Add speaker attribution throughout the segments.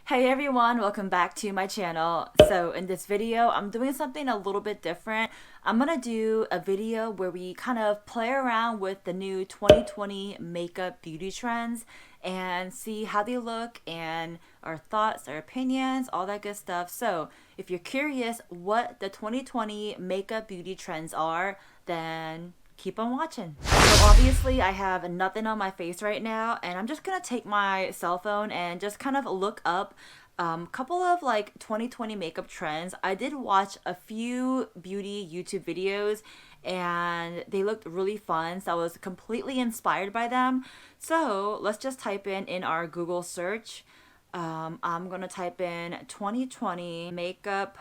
Speaker 1: Hey everyone, welcome back to my channel. So in this video, I'm doing something a little bit different. I'm gonna do a video where we kind of play around with the new 2020 makeup beauty trends and see how they look and our thoughts, our opinions, all that good stuff. So if you're curious what the 2020 makeup beauty trends are, then keep on watching. So obviously I have nothing on my face right now, and I'm just gonna take my cell phone and just kind of look up a couple of like 2020 makeup trends. I did watch a few beauty YouTube videos and they looked really fun, so I was completely inspired by them. So let's just type in our Google search. I'm gonna type in 2020 makeup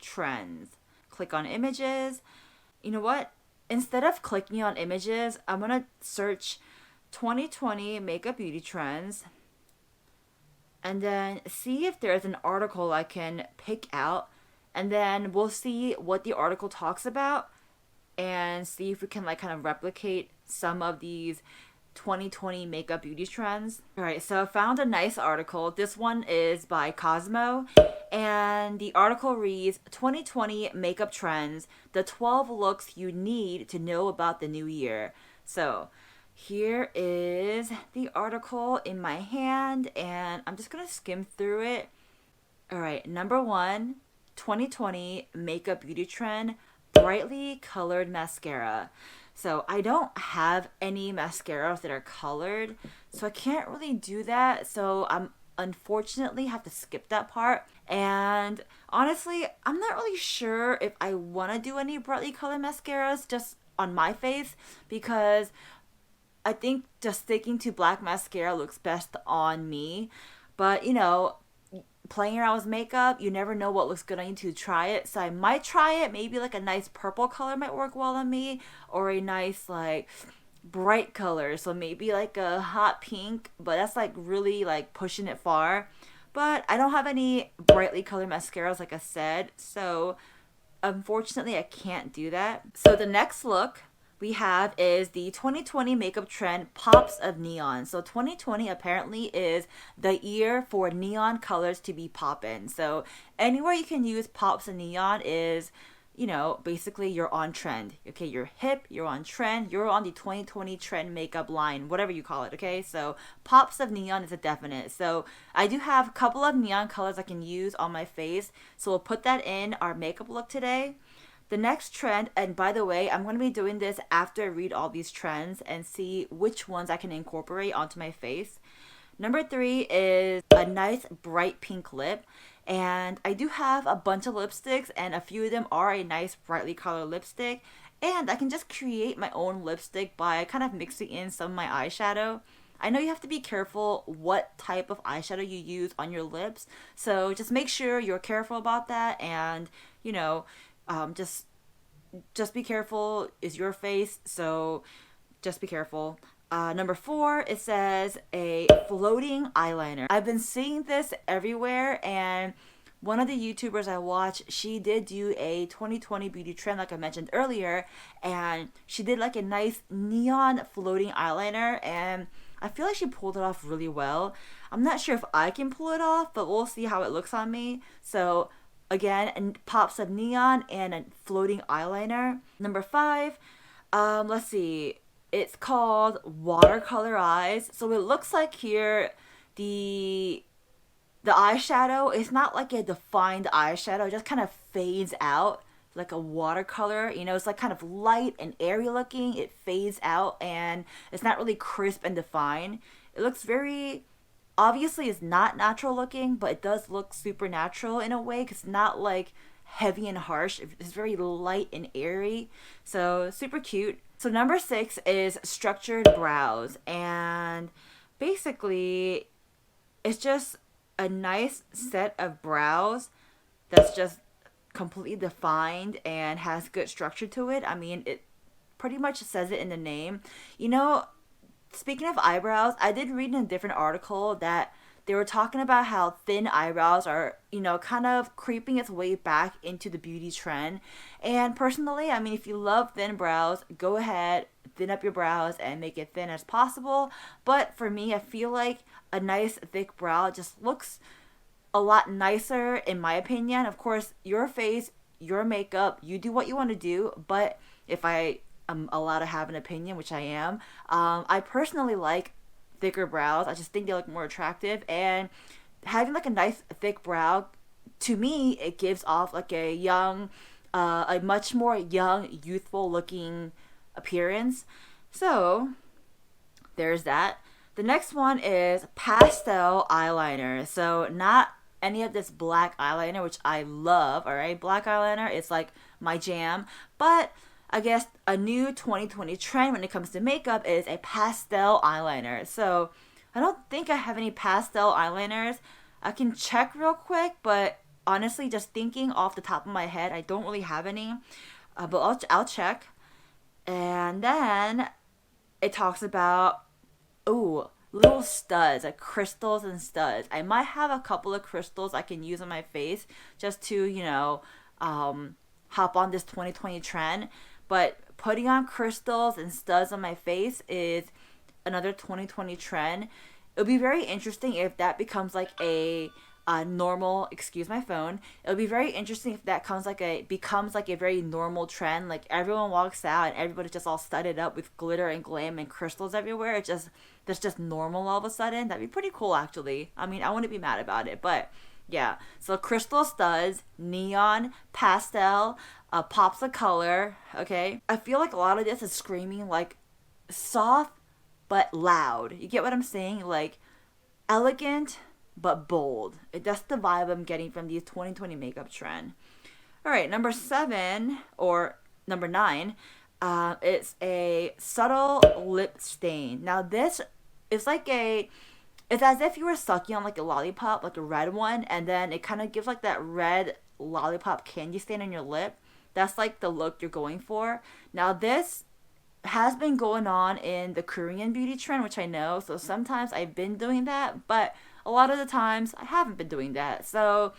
Speaker 1: trends. Click on images. You know what? Instead of clicking on images, I'm gonna search 2020 makeup beauty trends and then see if there's an article I can pick out, and then we'll see what the article talks about and see if we can like kind of replicate some of these 2020 makeup beauty trends. All right, so I found a nice article. This one is by Cosmo, and the article reads 2020 makeup trends, the 12 looks you need to know about the new year. So here is the article in my hand, and I'm just gonna skim through it. All right, number one, 2020 makeup beauty trend, brightly colored mascara. So I don't have any mascaras that are colored, so I can't really do that. So I'm unfortunately have to skip that part. And honestly, I'm not really sure if I want to do any brightly colored mascaras just on my face, because I think just sticking to black mascara looks best on me. But playing around with makeup, you never know what looks good on you to try it. So I might try it. Maybe like a nice purple color might work well on me, or a nice like bright color. So maybe like a hot pink, but that's like really like pushing it far. But I don't have any brightly colored mascaras, like I said. So unfortunately, I can't do that. So the next look we have is the 2020 makeup trend, pops of neon. So 2020 apparently is the year for neon colors to be poppin'. So anywhere you can use pops of neon is, basically you're on trend. Okay, you're hip, you're on trend, you're on the 2020 trend makeup line, whatever you call it. Okay, so pops of neon is a definite. So I do have a couple of neon colors I can use on my face. So we'll put that in our makeup look today. The next trend, and by the way, I'm going to be doing this after I read all these trends and see which ones I can incorporate onto my face. Number three is a nice bright pink lip. And I do have a bunch of lipsticks, and a few of them are a nice brightly colored lipstick. And I can just create my own lipstick by kind of mixing in some of my eyeshadow. I know you have to be careful what type of eyeshadow you use on your lips, so just make sure you're careful about that, and just be careful. Is your face, so just be careful. Number four, it says a floating eyeliner. I've been seeing this everywhere, and one of the YouTubers I watch, she did do a 2020 beauty trend like I mentioned earlier, and she did like a nice neon floating eyeliner, and I feel like she pulled it off really well. I'm not sure if I can pull it off, but we'll see how it looks on me. So again, and pops of neon and a floating eyeliner. Number five, let's see. It's called watercolor eyes. So it looks like here the eyeshadow is not like a defined eyeshadow. It just kind of fades out like a watercolor. It's like kind of light and airy looking. It fades out and it's not really crisp and defined. It looks very, obviously it's not natural looking, but it does look supernatural in a way, because it's not like heavy and harsh. It's very light and airy, so super cute. So number six is structured brows, and basically it's just a nice set of brows that's just completely defined and has good structure to it. I mean, it pretty much says it in the name. Speaking of eyebrows, I did read in a different article that they were talking about how thin eyebrows are, kind of creeping its way back into the beauty trend. And personally, I mean, if you love thin brows, go ahead, thin up your brows and make it thin as possible. But for me, I feel like a nice thick brow just looks a lot nicer in my opinion. Of course, your face, your makeup, you do what you want to do, but if I am allowed to have an opinion, which I am, I personally like thicker brows. I just think they look more attractive, and having like a nice thick brow, to me, it gives off like a much more young, youthful looking appearance. So there's that. The next one is pastel eyeliner. So not any of this black eyeliner, which I love. All right, black eyeliner is like my jam. But I guess a new 2020 trend when it comes to makeup is a pastel eyeliner. So I don't think I have any pastel eyeliners. I can check real quick, but honestly, just thinking off the top of my head, I don't really have any. But I'll check. And then it talks about, ooh, little studs, like crystals and studs. I might have a couple of crystals I can use on my face just to, hop on this 2020 trend. But putting on crystals and studs on my face is another 2020 trend. It'll be very interesting if that becomes like a normal, excuse my phone, it'll be very interesting if that becomes like a very normal trend. Like everyone walks out and everybody's just all studded up with glitter and glam and crystals everywhere. That's just normal all of a sudden. That'd be pretty cool, actually. I mean, I wouldn't be mad about it, but yeah. So crystal studs, neon, pastel, pops of color. Okay, I feel like a lot of this is screaming like soft but loud. You get what I'm saying? Like elegant but bold. That's the vibe I'm getting from these 2020 makeup trend. All right, number 7 or number 9, it's a subtle lip stain. Now this is it's as if you were sucking on like a lollipop, like a red one, and then it kind of gives like that red lollipop candy stain on your lip. That's like the look you're going for. Now this has been going on in the Korean beauty trend, which I know. So sometimes I've been doing that, but a lot of the times I haven't been doing that. So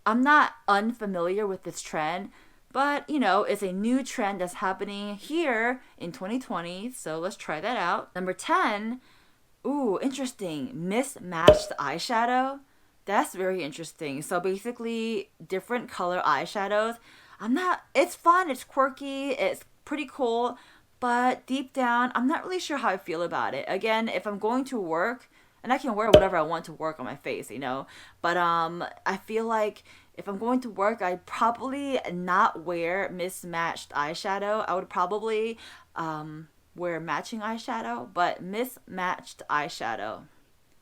Speaker 1: I'm not unfamiliar with this trend, but it's a new trend that's happening here in 2020. So let's try that out. Number 10, ooh, interesting. Mismatched eyeshadow. That's very interesting. So basically, different color eyeshadows. It's fun, it's quirky, it's pretty cool, but deep down, I'm not really sure how I feel about it. Again, if I'm going to work, and I can wear whatever I want to work on my face, but I feel like if I'm going to work, I'd probably not wear mismatched eyeshadow. I would probably wear matching eyeshadow, but mismatched eyeshadow.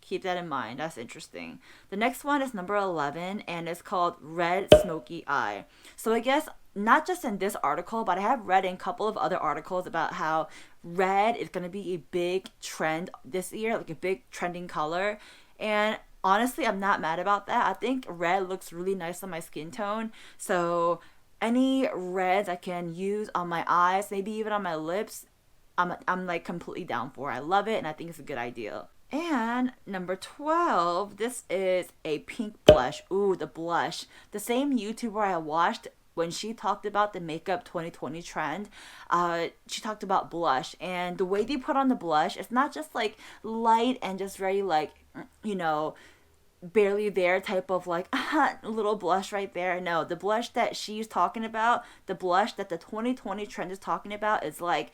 Speaker 1: Keep that in mind. That's interesting. The next one is number 11, and it's called Red Smoky Eye. So I guess not just in this article, but I have read in a couple of other articles about how red is going to be a big trend this year, like a big trending color. And honestly, I'm not mad about that. I think red looks really nice on my skin tone. So any reds I can use on my eyes, maybe even on my lips, I'm like completely down for. I love it, and I think it's a good idea. And number 12, this is a pink blush. Ooh, the blush. The same YouTuber I watched when she talked about the makeup 2020 trend, she talked about blush. And the way they put on the blush, it's not just like light and just very like, barely there type of like little blush right there. No, the blush that she's talking about, the blush that the 2020 trend is talking about is like,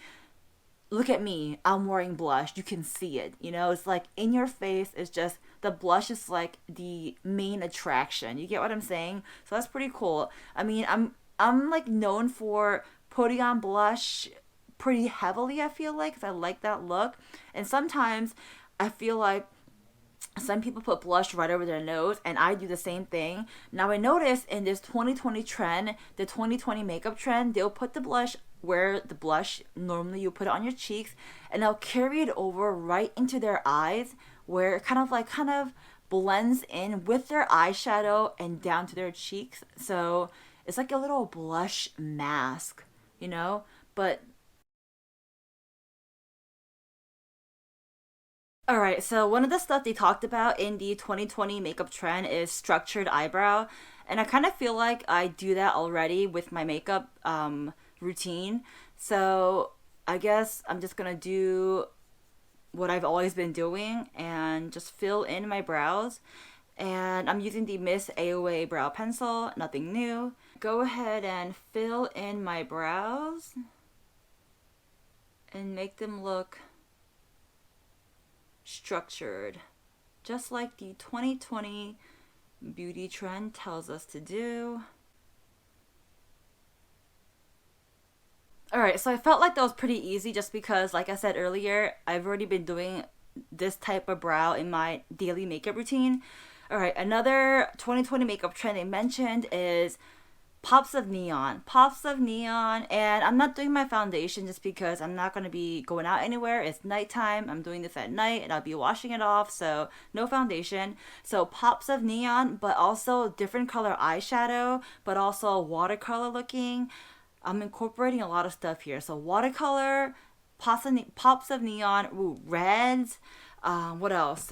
Speaker 1: look at me, I'm wearing blush, you can see it, it's like in your face. It's just the blush is like the main attraction, you get what I'm saying? So that's pretty cool. I mean, I'm like known for putting on blush pretty heavily, I feel like, because I like that look. And sometimes I feel like some people put blush right over their nose, and I do the same thing. Now I noticed in this 2020 trend, the 2020 makeup trend, they'll put the blush where the blush normally you put it on your cheeks, and they'll carry it over right into their eyes, where it kind of blends in with their eyeshadow and down to their cheeks. So it's like a little blush mask, but all right, so one of the stuff they talked about in the 2020 makeup trend is structured eyebrow. And I kind of feel like I do that already with my makeup routine. So I guess I'm just going to do what I've always been doing and just fill in my brows. And I'm using the Miss AOA brow pencil, nothing new. Go ahead and fill in my brows and make them look structured, just like the 2020 beauty trend tells us to do. Alright, so I felt like that was pretty easy just because, like I said earlier, I've already been doing this type of brow in my daily makeup routine. Alright, another 2020 makeup trend they mentioned is pops of neon. Pops of neon, and I'm not doing my foundation just because I'm not going to be going out anywhere. It's nighttime. I'm doing this at night and I'll be washing it off, so no foundation. So pops of neon, but also different color eyeshadow, but also watercolor looking. I'm incorporating a lot of stuff here. So watercolor, pops of neon, ooh, reds, what else?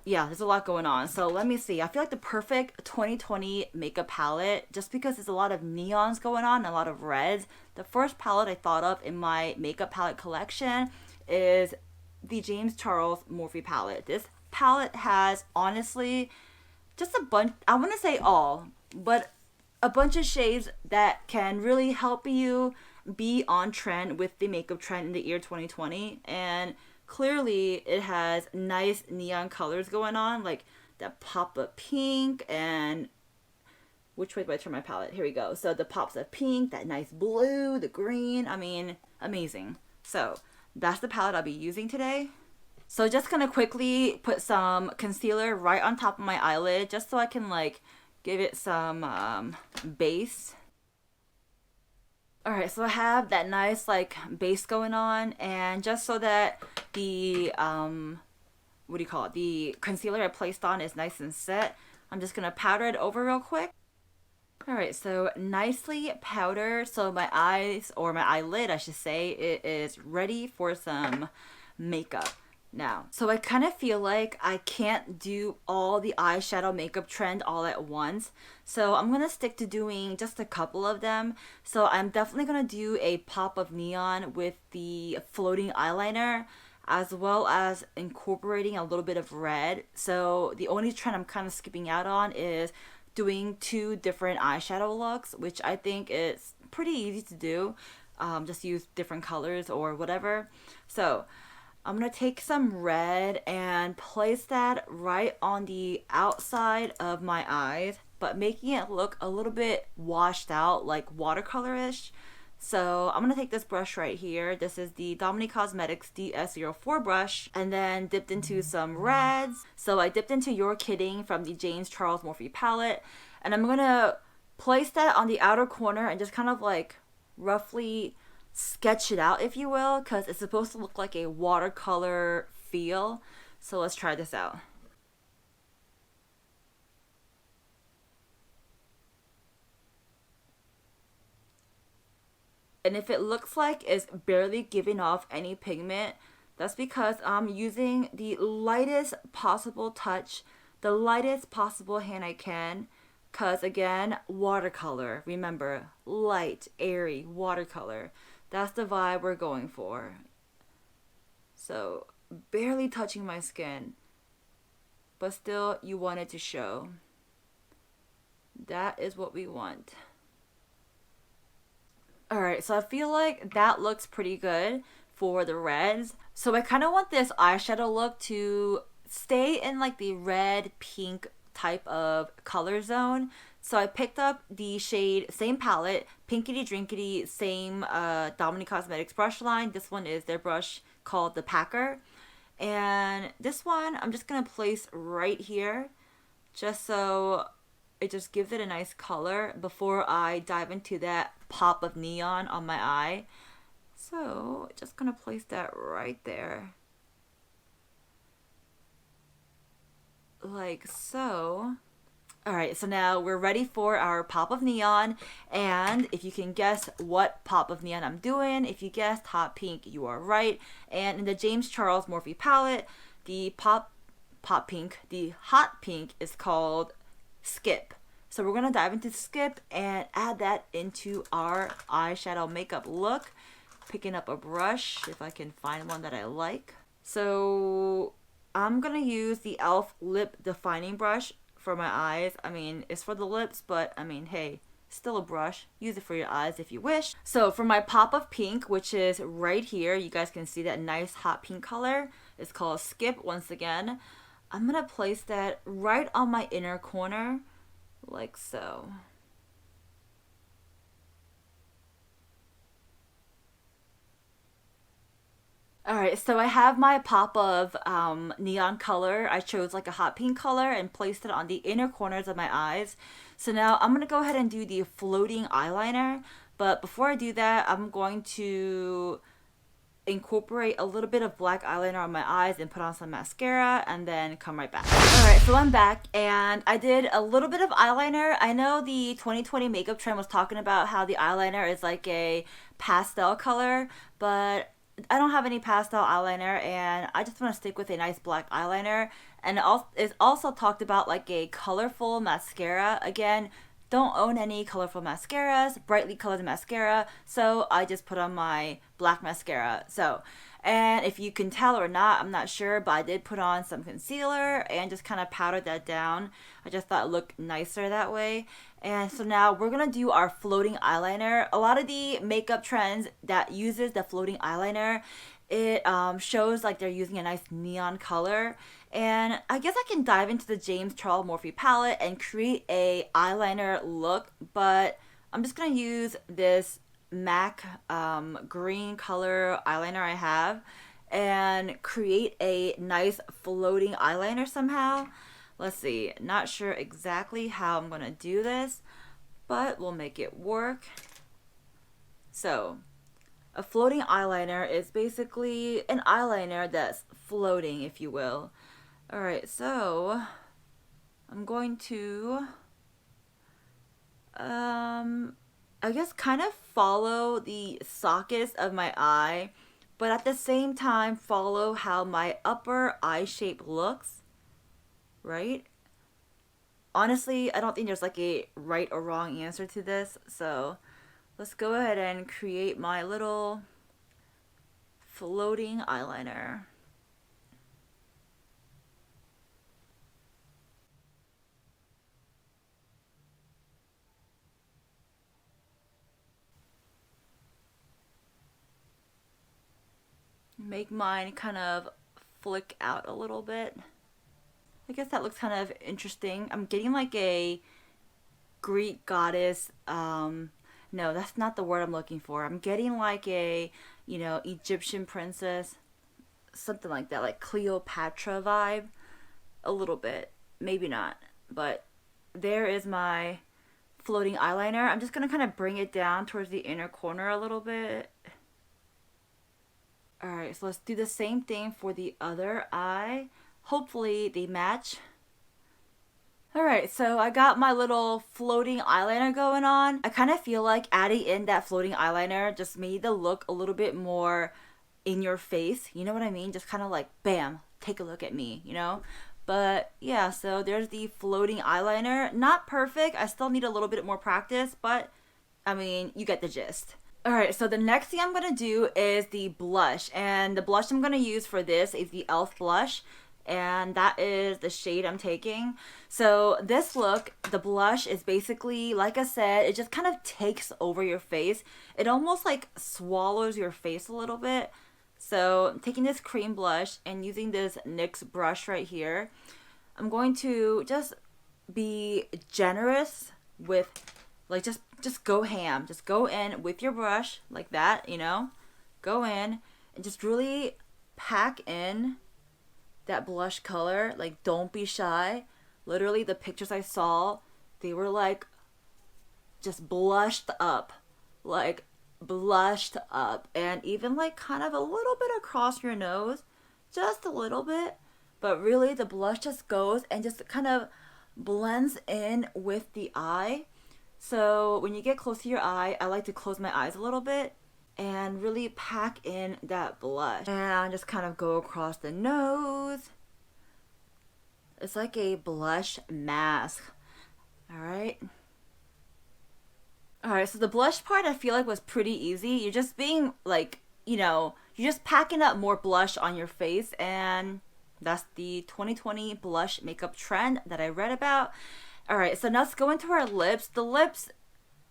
Speaker 1: Yeah, there's a lot going on. So let me see. I feel like the perfect 2020 makeup palette, just because there's a lot of neons going on, a lot of reds. The first palette I thought of in my makeup palette collection is the James Charles Morphe palette. This palette has, honestly, just a bunch, I want to say all, but a bunch of shades that can really help you be on trend with the makeup trend in the year 2020. And clearly it has nice neon colors going on, like that pop of pink, and which way do I turn my palette? Here we go. So the pops of pink, that nice blue, the green, I mean, amazing. So that's the palette I'll be using today. So just gonna quickly put some concealer right on top of my eyelid just so I can like give it some base. Alright, so I have that nice like base going on, and just so that the what do you call it, the concealer I placed on is nice and set, I'm just gonna powder it over real quick. Alright, so nicely powdered, so my eyes, or my eyelid I should say, it is ready for some makeup now. So I kind of feel like I can't do all the eyeshadow makeup trend all at once, so I'm gonna stick to doing just a couple of them. So I'm definitely gonna do a pop of neon with the floating eyeliner, as well as incorporating a little bit of red. So the only trend I'm kind of skipping out on is doing two different eyeshadow looks, which I think is pretty easy to do. Just use different colors or whatever. So I'm going to take some red and place that right on the outside of my eyes, but making it look a little bit washed out, like watercolor-ish. So I'm going to take this brush right here. This is the Dominique Cosmetics DS04 brush, and then dipped into some reds. So I dipped into You're Kidding from the James Charles Morphe palette, and I'm going to place that on the outer corner and just kind of like roughly sketch it out, if you will, because it's supposed to look like a watercolor feel. So let's try this out. And if it looks like it's barely giving off any pigment, that's because I'm using the lightest possible touch, the lightest possible hand I can, because again, watercolor, remember, light, airy, watercolor. That's the vibe we're going for. So barely touching my skin, but still you want it to show. That is what we want. Alright, so I feel like that looks pretty good for the reds. So I kind of want this eyeshadow look to stay in like the red pink type of color zone. So I picked up the shade, same palette, Pinkity Drinkity, same Dominique Cosmetics brush line. This one is their brush called the Packer. And this one I'm just going to place right here, just so it just gives it a nice color before I dive into that pop of neon on my eye. So just going to place that right there. Like so. Alright, so now we're ready for our pop of neon, and if you can guess what pop of neon I'm doing, if you guessed hot pink, you are right. And in the James Charles Morphe palette, the pop pink, the hot pink is called Skip. So we're going to dive into Skip and add that into our eyeshadow makeup look. Picking up a brush, if I can find one that I like. So I'm gonna use the e.l.f. lip defining brush for my eyes. I mean, it's for the lips, but I mean, hey, still a brush. Use it for your eyes if you wish. So for my pop of pink, which is right here, you guys can see that nice hot pink color. It's called Skip once again. I'm gonna place that right on my inner corner, like so. Alright, so I have my pop of neon color. I chose like a hot pink color and placed it on the inner corners of my eyes. So now I'm going to go ahead and do the floating eyeliner. But before I do that, I'm going to incorporate a little bit of black eyeliner on my eyes and put on some mascara and then come right back. Alright, so I'm back and I did a little bit of eyeliner. I know the 2020 makeup trend was talking about how the eyeliner is like a pastel color, but I don't have any pastel eyeliner and I just want to stick with a nice black eyeliner. And it's also talked about like a colorful mascara. Again, don't own any colorful mascaras, brightly colored mascara, so I just put on my black mascara. So, and if you can tell or not, I'm not sure, but I did put on some concealer and just kind of powdered that down. I just thought it looked nicer that way. And so now we're gonna do our floating eyeliner. A lot of the makeup trends that uses the floating eyeliner, it shows like they're using a nice neon color. And I guess I can dive into the James Charles Morphe palette and create a eyeliner look, but I'm just gonna use this MAC green color eyeliner I have and create a nice floating eyeliner somehow. Let's see, not sure exactly how I'm gonna do this, but we'll make it work. So a floating eyeliner is basically an eyeliner that's floating, if you will. Alright, so I'm going to I guess kind of follow the sockets of my eye, but at the same time follow how my upper eye shape looks, right? Honestly, I don't think there's like a right or wrong answer to this, so let's go ahead and create my little floating eyeliner. Make mine kind of flick out a little bit. I guess that looks kind of interesting. I'm getting like a Greek goddess, no, that's not the word I'm looking for. I'm getting like a, you know, Egyptian princess, something like that, like Cleopatra vibe, a little bit, maybe not, but there is my floating eyeliner. I'm just gonna kind of bring it down towards the inner corner a little bit. Alright, so let's do the same thing for the other eye. Hopefully they match. Alright, so I got my little floating eyeliner going on. I kind of feel like adding in that floating eyeliner just made the look a little bit more in your face. You know what I mean? Just kind of like, bam, take a look at me, you know? But yeah, so there's the floating eyeliner. Not perfect. I still need a little bit more practice, but I mean, you get the gist. Alright, so the next thing I'm going to do is the blush. And the blush I'm going to use for this is the e.l.f. blush. And that is the shade I'm taking. So this look, the blush is basically, like I said, it just kind of takes over your face. It almost like swallows your face a little bit. So I'm taking this cream blush and using this NYX brush right here. I'm going to just be generous with, like, just go ham. Just go in with your brush like that, you know. Go in and just really pack in that blush color. Like, don't be shy. Literally, the pictures I saw, they were like just blushed up. Like, blushed up. And even like kind of a little bit across your nose. Just a little bit. But really, the blush just goes and just kind of blends in with the eye. So when you get close to your eye, I like to close my eyes a little bit and really pack in that blush. And just kind of go across the nose. It's like a blush mask. Alright. Alright, so the blush part I feel like was pretty easy. You're just being like, you know, you're just packing up more blush on your face and That's the 2020 blush makeup trend that I read about. All right, so now let's go into our lips. The lips,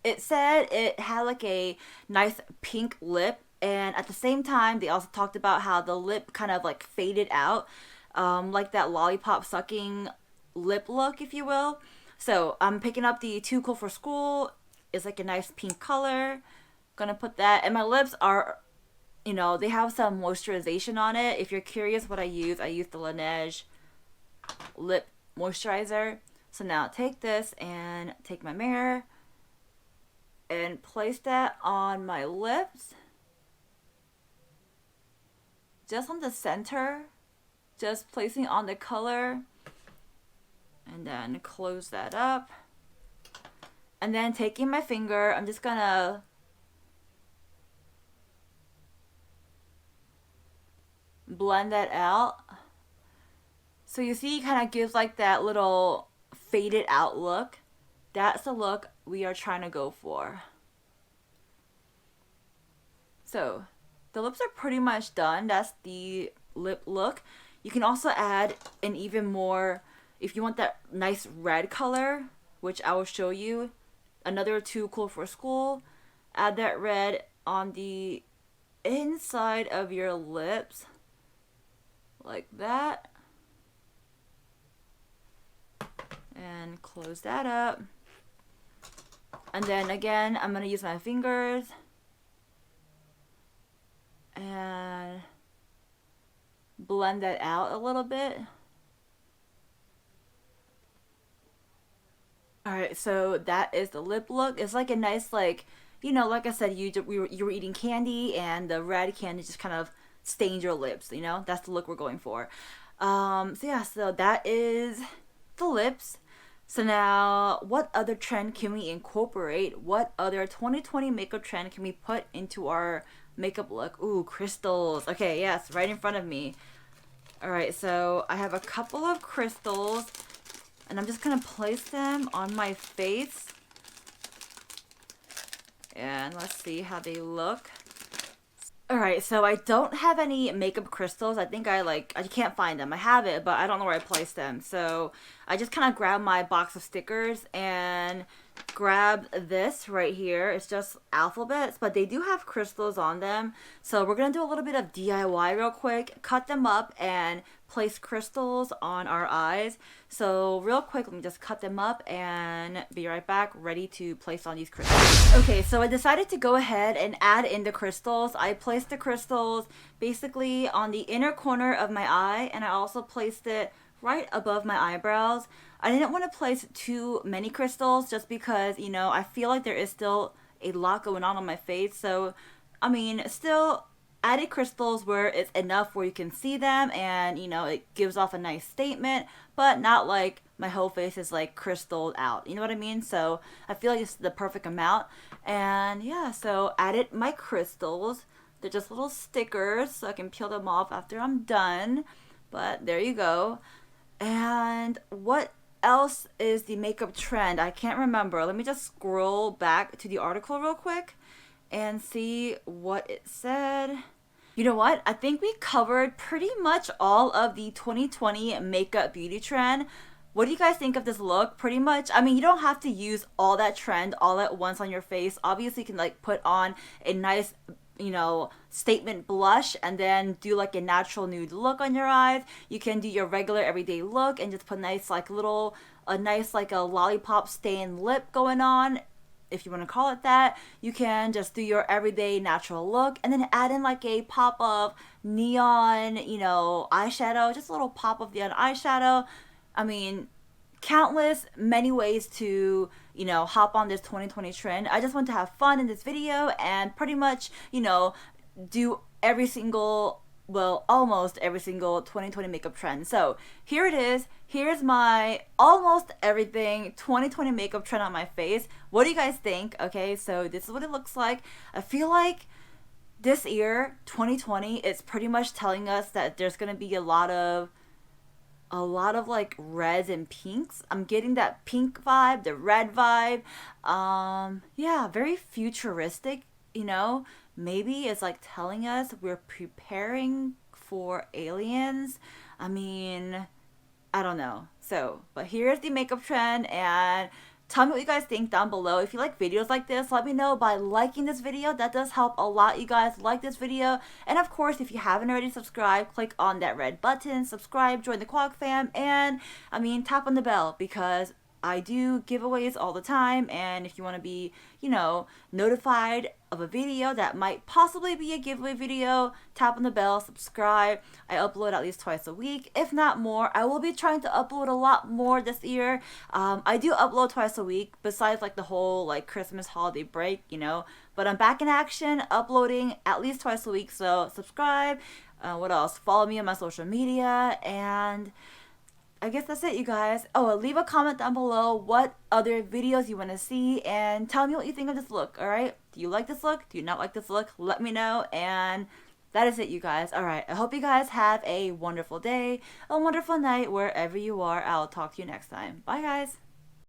Speaker 1: it said it had like a nice pink lip, and at the same time they also talked about how the lip kind of like faded out, like that lollipop sucking lip look, if you will. So I'm picking up the Too Cool for School. It's like a nice pink color. Gonna put that, and my lips are, you know, they have some moisturization on it. If you're curious what I use the Laneige lip moisturizer. So now take this and take my mirror and place that on my lips, just on the center, just placing on the color, and then close that up. And then taking my finger, I'm just gonna blend that out. So you see, it kind of gives like that little faded out look. That's the look we are trying to go for. So the lips are pretty much done. That's the lip look. You can also add an even more, if you want that nice red color, which I will show you, another Too Cool for School. Add that red on the inside of your lips, like that. And close that up. And then again, I'm going to use my fingers and blend that out a little bit. Alright, so that is the lip look. It's like a nice, like, you know, like I said, you were eating candy and the red candy just kind of stained your lips, you know? That's the look we're going for. So yeah, so that is the lips. So now, what other trend can we incorporate? What other 2020 makeup trend can we put into our makeup look? Ooh, crystals. Okay, yes, right in front of me. Alright, so I have a couple of crystals, and I'm just gonna place them on my face. And let's see how they look. Alright, so I don't have any makeup crystals. I think I can't find them. I have it, but I don't know where I placed them. So I just kind of grabbed my box of stickers and grabbed this right here. It's just alphabets, but they do have crystals on them. So we're going to do a little bit of DIY real quick. Cut them up and place crystals on our eyes. So real quick, let me just cut them up and be right back, ready to place on these crystals. Okay, so I decided to go ahead and add in the crystals. I placed the crystals basically on the inner corner of my eye, and I also placed it right above my eyebrows. I didn't want to place too many crystals just because, you know, I feel like there is still a lot going on my face. So, I mean, still added crystals where it's enough where you can see them and, you know, it gives off a nice statement, but not like my whole face is like crystalled out. You know what I mean? So I feel like it's the perfect amount. And yeah, so added my crystals. They're just little stickers, so I can peel them off after I'm done. But there you go. And what else is the makeup trend? I can't remember. Let me just scroll back to the article real quick and see what it said. You know what? I think we covered pretty much all of the 2020 makeup beauty trend. What do you guys think of this look? Pretty much, I mean, you don't have to use all that trend all at once on your face. Obviously, you can like put on a nice, you know, statement blush and then do like a natural nude look on your eyes. You can do your regular everyday look and just put nice like a nice like a lollipop stained lip going on, if you want to call it that. You can just do your everyday natural look and then add in like a pop of neon, you know, eyeshadow, just a little pop of neon eyeshadow. I mean, countless many ways to, you know, hop on this 2020 trend. I just want to have fun in this video and pretty much, you know, do every single, well, almost every single 2020 makeup trend. So here it is. Here's my almost everything 2020 makeup trend on my face. What do you guys think? Okay, so this is what it looks like. I feel like this year, 2020, it's pretty much telling us that there's going to be a lot of like reds and pinks. I'm getting that pink vibe, the red vibe. Yeah, very futuristic, you know. Maybe it's like telling us we're preparing for aliens. I mean, I don't know. So, but here's the makeup trend, and tell me what you guys think down below. If you like videos like this, let me know by liking this video. That does help a lot. You guys like this video. And of course, if you haven't already subscribed, click on that red button, subscribe, join the Kwak fam, and I mean, tap on the bell because I do giveaways all the time, and if you want to be, notified of a video that might possibly be a giveaway video, tap on the bell, subscribe. I upload at least twice a week, if not more. I will be trying to upload a lot more this year. I do upload twice a week, besides like the whole like Christmas holiday break, but I'm back in action, uploading at least twice a week, so subscribe. What else? Follow me on my social media, and I guess that's it, you guys. Oh, leave a comment down below what other videos you want to see and tell me what you think of this look, alright? Do you like this look? Do you not like this look? Let me know, and that is it, you guys. Alright, I hope you guys have a wonderful day, a wonderful night, wherever you are. I'll talk to you next time. Bye, guys.